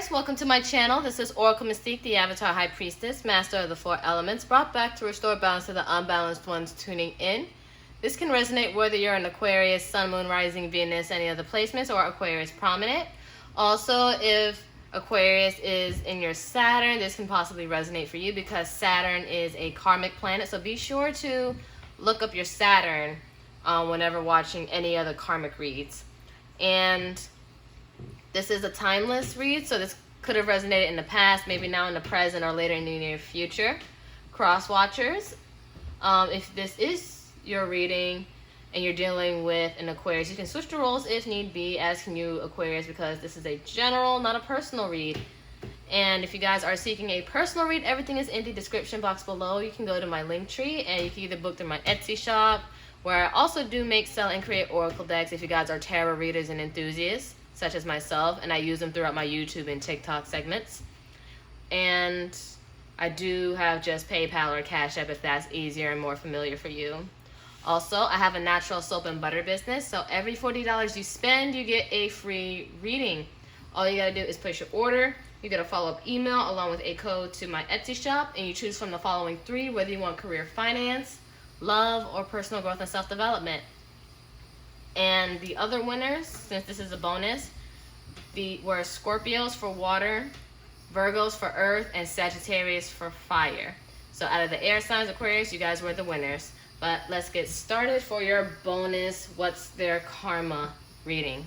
Aquarius, welcome to my channel. This is Oracle Mystique, the Avatar High Priestess, Master of the Four Elements, brought back to restore balance to the unbalanced ones tuning in. This can resonate whether you're an Aquarius, Sun, Moon, Rising, Venus, any other placements, or Aquarius Prominent. Also, if Aquarius is in your Saturn, this can possibly resonate for you because Saturn is a karmic planet. So be sure to look up your Saturn whenever watching any other karmic reads. And this is a timeless read, so this could have resonated in the past, maybe now in the present, or later in the near future. Cross watchers, if this is your reading and you're dealing with an Aquarius, you can switch the roles if need be, as can you, Aquarius, because this is a general, not a personal read. And if you guys are seeking a personal read, everything is in the description box below. You can go to my link tree, and you can either book through my Etsy shop, where I also do make, sell, and create oracle decks if you guys are tarot readers and enthusiasts, such as myself, and I use them throughout my YouTube and TikTok segments. And I do have just PayPal or Cash App if that's easier and more familiar for you. Also, I have a natural soap and butter business, so every $40 you spend, you get a free reading. All you gotta do is place your order, you get a follow-up email along with a code to my Etsy shop, and you choose from the following three, whether you want career finance, love, or personal growth and self-development. And the other winners, since this is a bonus, were Scorpios for water, Virgos for earth, and Sagittarius for fire. So out of the air signs, Aquarius, you guys were the winners. But let's get started for your bonus What's Their Karma reading.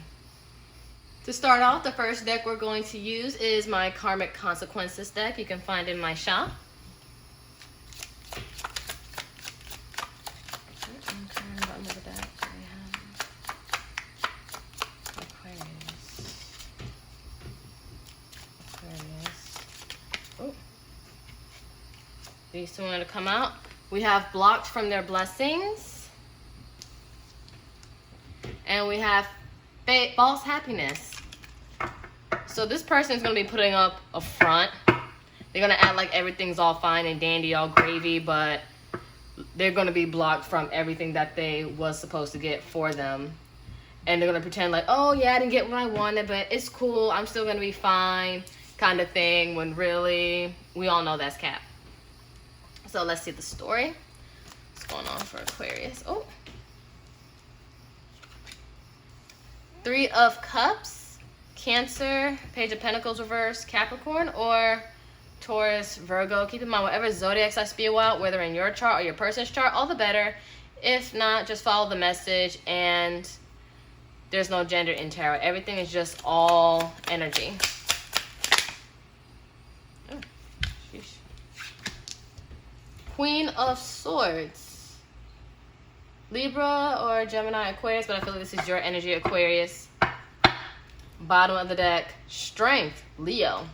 To start off, the first deck we're going to use is my Karmic Consequences deck. You can find in my shop. These two want to come out. We have blocked from their blessings. And we have false happiness. So this person is going to be putting up a front. They're going to act like everything's all fine and dandy, all gravy, but they're going to be blocked from everything that they was supposed to get for them. And they're going to pretend like, oh yeah, I didn't get what I wanted, but it's cool, I'm still going to be fine, kind of thing, when really, we all know that's cap. So let's see the story. What's going on for Aquarius? Oh. Three of Cups, Cancer, Page of Pentacles reverse, Capricorn, or Taurus, Virgo. Keep in mind, whatever zodiacs I spew out, whether in your chart or your person's chart, all the better. If not, just follow the message, and there's no gender in tarot. Everything is just all energy. Oh, sheesh. Queen of Swords, Libra or Gemini, Aquarius, but I feel like this is your energy, Aquarius. Bottom of the deck, Strength, Leo.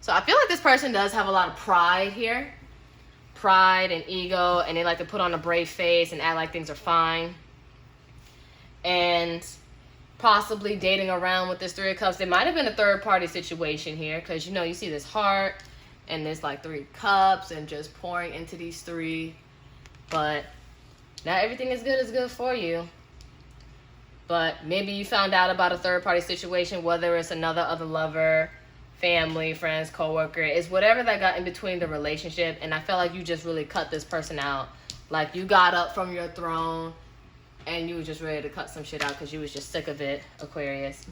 So I feel like this person does have a lot of pride here. Pride and ego, and they like to put on a brave face and act like things are fine. And possibly dating around with this Three of Cups. There might have been a third-party situation here, because, you know, you see this heart, and there's like 3 cups and just pouring into these 3. But not everything is good for you. But maybe you found out about a third-party situation, whether it's another other lover, family, friends, co-worker. It's whatever that got in between the relationship. And I felt like you just really cut this person out. Like you got up from your throne and you were just ready to cut some shit out because you was just sick of it, Aquarius.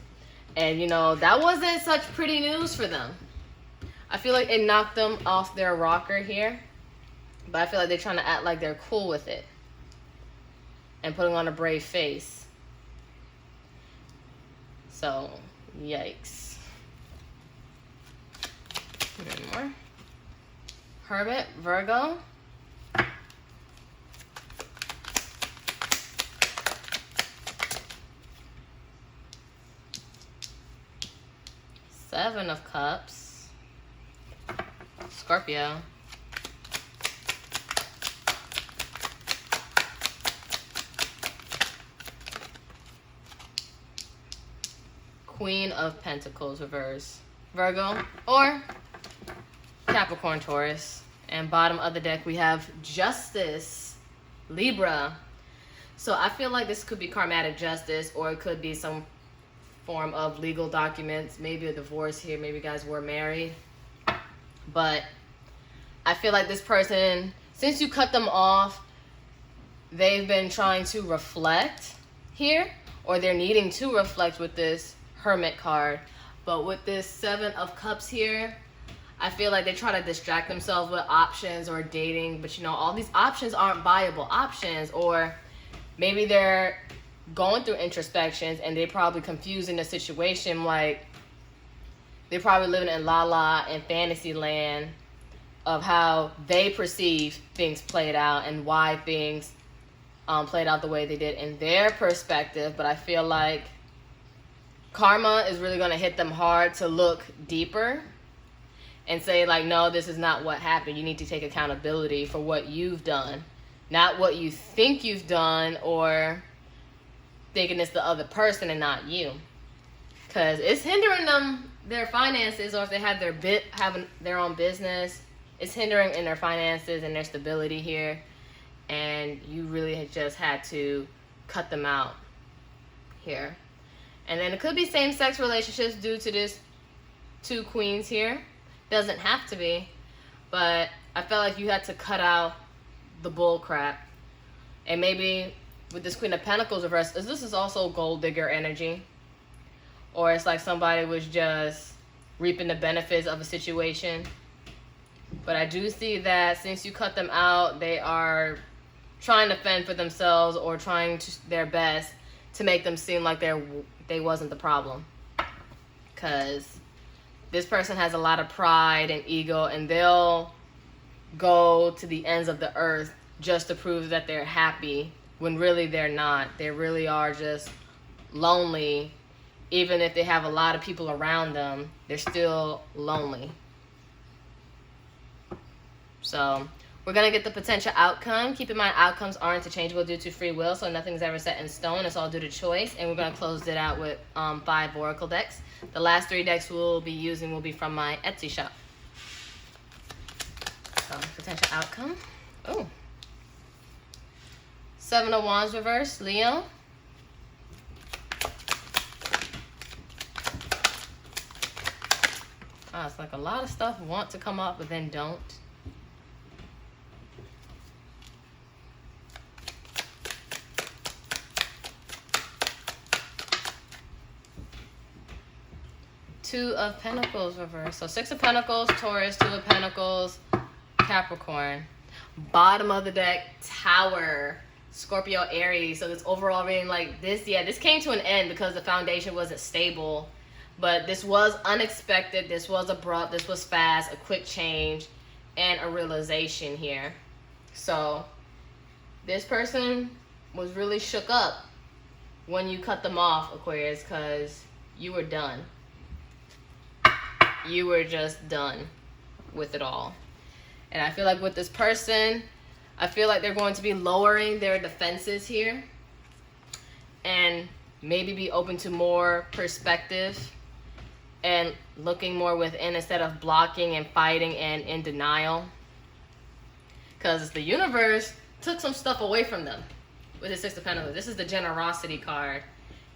And, you know, that wasn't such pretty news for them. I feel like it knocked them off their rocker here. But I feel like they're trying to act like they're cool with it. And putting on a brave face. So, yikes. One more. Hermit, Virgo. Seven of Cups. Scorpio. Queen of Pentacles reverse, Virgo or Capricorn, Taurus. And bottom of the deck we have Justice, Libra. So I feel like this could be karmatic justice, or it could be some form of legal documents, maybe a divorce here, maybe you guys were married. But I feel like this person, since you cut them off, they've been trying to reflect here, or they're needing to reflect with this Hermit card. But with this Seven of Cups here, I feel like they try to distract themselves with options or dating, but you know, all these options aren't viable options, or maybe they're going through introspections and they're probably confusing the situation. Like, they're probably living in la la and fantasy land of how they perceive things played out and why things played out the way they did in their perspective. But I feel like karma is really going to hit them hard to look deeper and say, like, no, this is not what happened. You need to take accountability for what you've done, not what you think you've done, or thinking it's the other person and not you. Because it's hindering them, their finances, or if they have having their own business, it's hindering in their finances and their stability here. And you really just had to cut them out here. And then it could be same-sex relationships due to this two queens here. Doesn't have to be, but I felt like you had to cut out the bull crap. And maybe with this Queen of Pentacles reversed, this is also gold digger energy, or it's like somebody was just reaping the benefits of a situation. But I do see that since you cut them out, they are trying to fend for themselves, or trying their best to make them seem like they wasn't the problem. Because this person has a lot of pride and ego, and they'll go to the ends of the earth just to prove that they're happy, when really they're not. They really are just lonely. Even if they have a lot of people around them, they're still lonely. So we're going to get the potential outcome. Keep in mind, outcomes are interchangeable due to free will, so nothing's ever set in stone. It's all due to choice. And we're going to close it out with 5 oracle decks. The last 3 decks we'll be using will be from my Etsy shop. So, potential outcome. Oh. 7 of Wands reverse, Leo. It's like a lot of stuff want to come up, but then don't. Two of Pentacles reverse. So 6 of Pentacles, Taurus, 2 of Pentacles, Capricorn. Bottom of the deck, Tower, Scorpio, Aries. So this overall reading, like this, yeah, this came to an end because the foundation wasn't stable. But this was unexpected, this was abrupt, this was fast, a quick change, and a realization here. So this person was really shook up when you cut them off, Aquarius, because you were done. You were just done with it all. And I feel like with this person, I feel like they're going to be lowering their defenses here and maybe be open to more perspective and looking more within instead of blocking and fighting and in denial. Because the universe took some stuff away from them with the 6 of Pentacles. This is the generosity card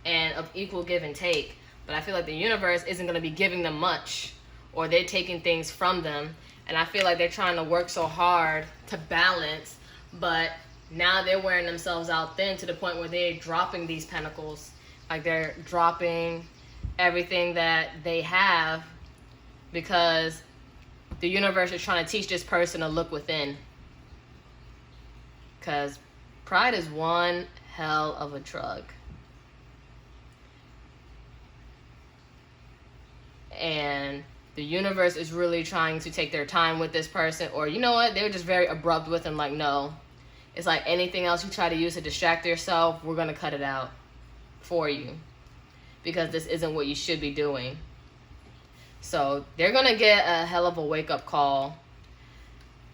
and of equal give and take. But I feel like the universe isn't going to be giving them much, or they're taking things from them. And I feel like they're trying to work so hard to balance, but now they're wearing themselves out thin to the point where they're dropping these pentacles. Like they're dropping everything that they have because the universe is trying to teach this person to look within. Because pride is one hell of a drug. And the universe is really trying to take their time with this person, or you know what, they were just very abrupt with them, like, no. It's like anything else you try to use to distract yourself, we're going to cut it out for you. Because this isn't what you should be doing. So they're going to get a hell of a wake-up call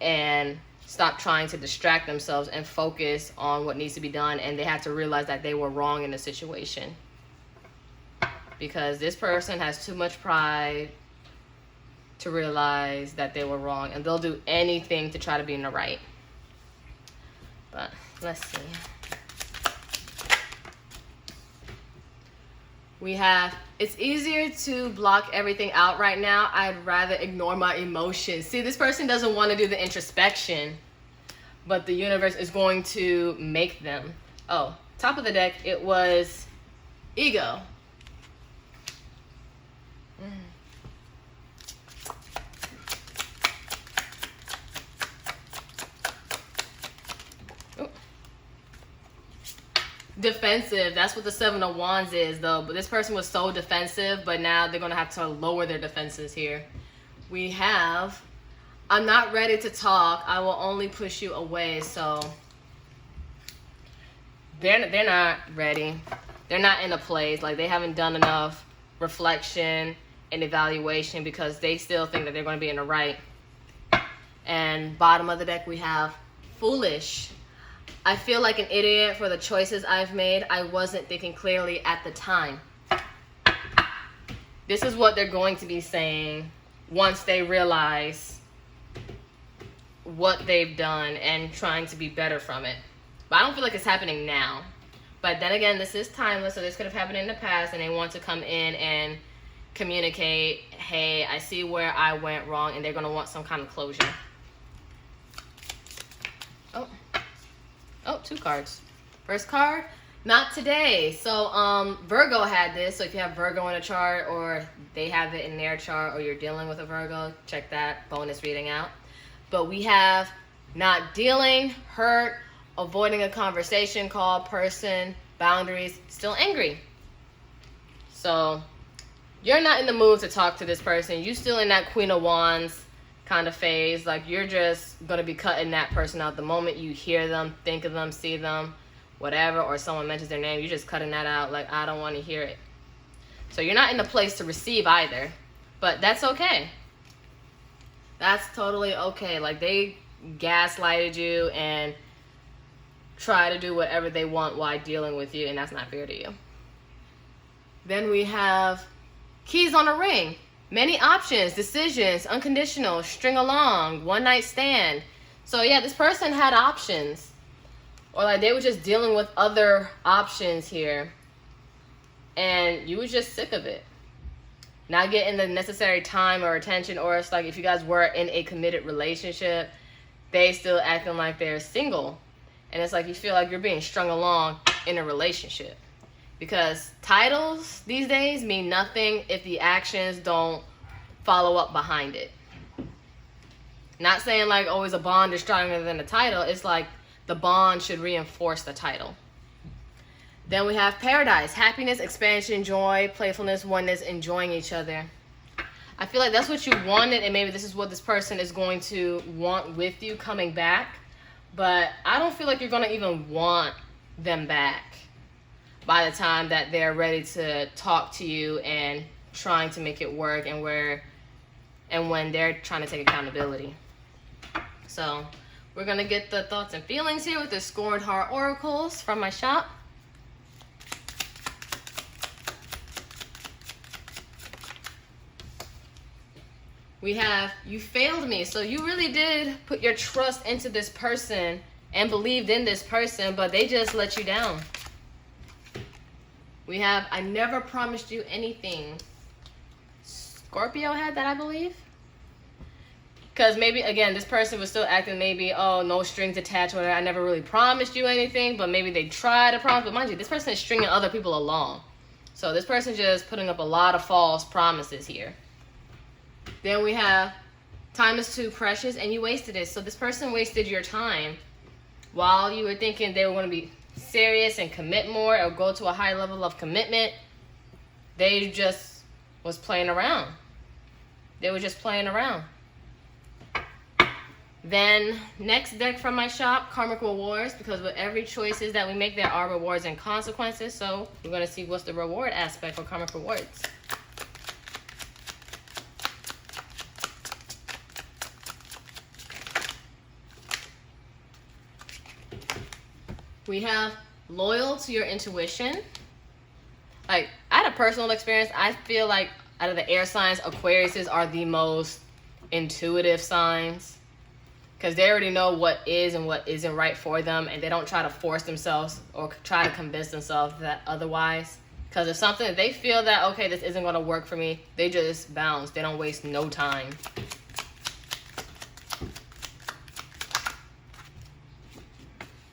and stop trying to distract themselves and focus on what needs to be done. And they have to realize that they were wrong in the situation. Because this person has too much pride to realize that they were wrong. And they'll do anything to try to be in the right. But let's see. We have, it's easier to block everything out right now. I'd rather ignore my emotions. See, this person doesn't want to do the introspection, but the universe is going to make them. Oh, top of the deck, it was ego. Defensive. That's what the Seven of Wands is, though. But this person was so defensive, but now they're going to have to lower their defenses here. We have, I'm not ready to talk. I will only push you away. So they're not ready. They're not in a place. Like, they haven't done enough reflection and evaluation because they still think that they're going to be in the right. And bottom of the deck, we have foolish. I feel like an idiot for the choices I've made. I wasn't thinking clearly at the time. This is what they're going to be saying once they realize what they've done and trying to be better from it. But I don't feel like it's happening now. But then again, this is timeless, so this could have happened in the past, and they want to come in and communicate, hey, I see where I went wrong, and they're going to want some kind of closure. Oh, 2 cards. First card, not today. So Virgo had this. So if you have Virgo in a chart, or they have it in their chart, or you're dealing with a Virgo, check that bonus reading out. But we have not dealing, hurt, avoiding a conversation, call, person, boundaries, still angry. So you're not in the mood to talk to this person. You're still in that Queen of Wands kind of phase. Like, you're just going to be cutting that person out the moment you hear them, think of them, see them, whatever, or someone mentions their name. You're just cutting that out. Like, I don't want to hear it. So you're not in the place to receive either, but that's okay. That's totally okay. Like, they gaslighted you and try to do whatever they want while dealing with you, and that's not fair to you. Then we have keys on a ring. Many options, decisions, unconditional, string along, one night stand. So yeah, this person had options. Or like they were just dealing with other options here. And you were just sick of it. Not getting the necessary time or attention, or it's like if you guys were in a committed relationship, they still acting like they're single. And it's like you feel like you're being strung along in a relationship. Because titles these days mean nothing if the actions don't follow up behind it. Not saying like always a bond is stronger than a title. It's like the bond should reinforce the title. Then we have paradise, happiness, expansion, joy, playfulness, oneness, enjoying each other. I feel like that's what you wanted, and maybe this is what this person is going to want with you coming back. But I don't feel like you're going to even want them back by the time that they're ready to talk to you and trying to make it work, and when they're trying to take accountability. So we're going to get the thoughts and feelings here with the Scorned Heart Oracles from my shop. We have, you failed me. So you really did put your trust into this person and believed in this person, but they just let you down. We have, I never promised you anything. Scorpio had that, I believe. Because maybe, again, this person was still acting maybe, oh, no strings attached, or I never really promised you anything, but maybe they tried to promise. But mind you, this person is stringing other people along. So this person's just putting up a lot of false promises here. Then we have, time is too precious and you wasted it. So this person wasted your time while you were thinking they were going to be serious and commit more or go to a high level of commitment. They just was playing around. They were just playing around. Then next deck from my shop, karmic rewards, because with every choices that we make, there are rewards and consequences. So we're going to see what's the reward aspect for karmic rewards. We have loyal to your intuition. Like, I had a personal experience. I feel like out of the air signs, Aquariuses are the most intuitive signs, because they already know what is and what isn't right for them, and they don't try to force themselves or try to convince themselves that otherwise. Because if something, they feel that, okay, this isn't going to work for me, they just bounce. They don't waste no time.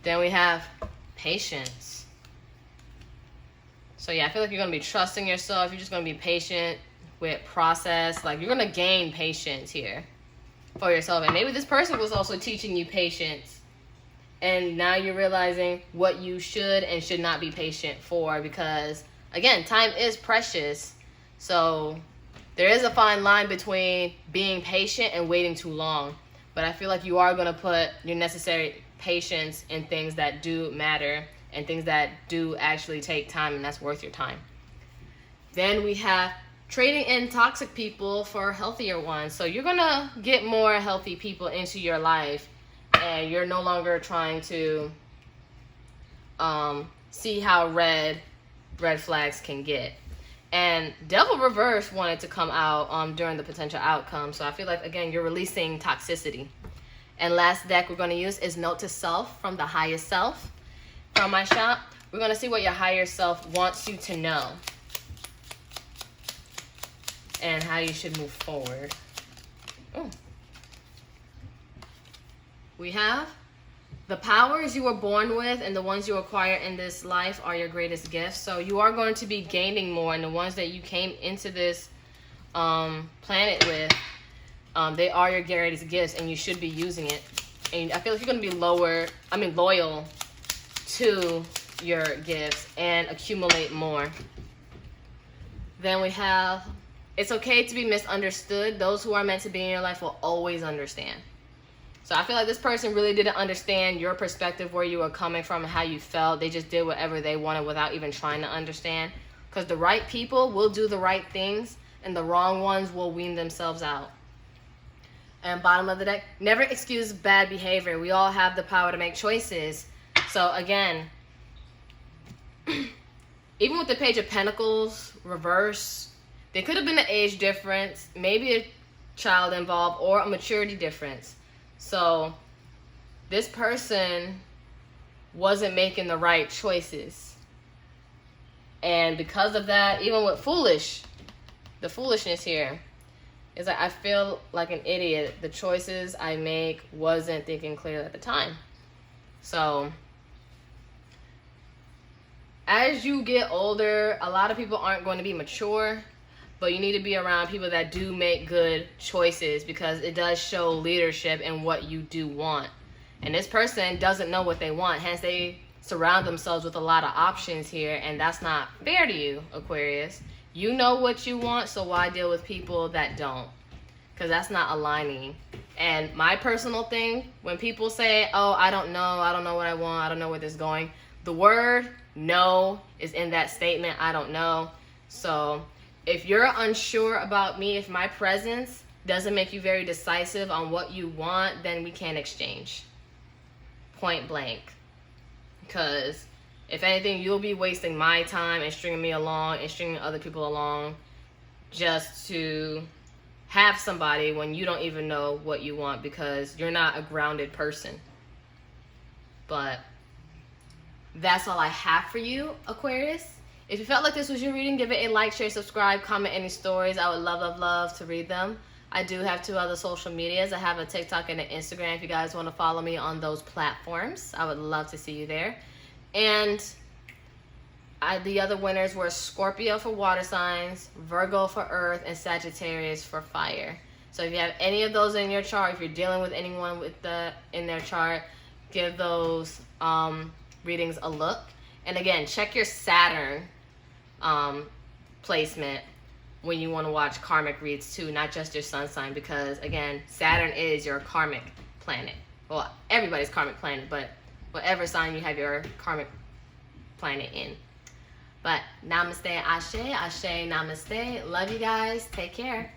Then we have patience. So yeah, I feel like you're going to be trusting yourself. You're just going to be patient with process. Like, you're going to gain patience here for yourself. And maybe this person was also teaching you patience. And now you're realizing what you should and should not be patient for. Because, again, time is precious. So there is a fine line between being patient and waiting too long. But I feel like you are going to put your necessary patience in things that do matter and things that do actually take time, and that's worth your time. Then we have trading in toxic people for healthier ones. So you're going to get more healthy people into your life, and you're no longer trying to see how red flags can get. And Devil Reverse wanted to come out during the potential outcome. So I feel like, again, you're releasing toxicity. And last deck we're going to use is Note to Self from the Highest Self from my shop. We're going to see what your higher self wants you to know and how you should move forward. Ooh. We have the powers you were born with and the ones you acquire in this life are your greatest gifts. So you are going to be gaining more, and the ones that you came into this planet with, they are your greatest gifts, and you should be using it. And I feel like you're going to be loyal to your gifts and accumulate more. Then we have, it's okay to be misunderstood. Those who are meant to be in your life will always understand. So I feel like this person really didn't understand your perspective, where you were coming from, and how you felt. They just did whatever they wanted without even trying to understand. Because the right people will do the right things, and the wrong ones will wean themselves out. And bottom of the deck, never excuse bad behavior. We all have the power to make choices. So again, even with the Page of Pentacles reverse, there could have been an age difference, maybe a child involved, or a maturity difference. So this person wasn't making the right choices. And because of that, even with the foolishness here is that I feel like an idiot. The choices I make wasn't thinking clearly at the time. So as you get older, a lot of people aren't going to be mature, but you need to be around people that do make good choices, because it does show leadership in what you do want. And this person doesn't know what they want, hence they surround themselves with a lot of options here, and that's not fair to you, Aquarius. You know what you want, so why deal with people that don't? Because that's not aligning. And my personal thing, when people say, oh, I don't know what I want, I don't know where this is going, the word no is in that statement, I don't know. So if you're unsure about me, if my presence doesn't make you very decisive on what you want, then we can't exchange. Point blank. Because if anything, you'll be wasting my time and stringing me along and stringing other people along just to have somebody when you don't even know what you want, because you're not a grounded person. But that's all I have for you, Aquarius. If you felt like this was your reading, give it a like, share, subscribe, comment any stories. I would love to read them. I do have 2 other social medias. I have a TikTok and an Instagram if you guys want to follow me on those platforms. I would love to see you there. And the other winners were Scorpio for water signs, Virgo for earth, and Sagittarius for fire. So if you have any of those in your chart, if you're dealing with anyone in their chart, give those readings a look. And again, check your Saturn placement when you want to watch karmic reads too, not just your sun sign, because again, Saturn is your karmic planet. Well, everybody's karmic planet, but whatever sign you have your karmic planet in. But namaste, ashe, ashe, namaste. Love you guys. Take care.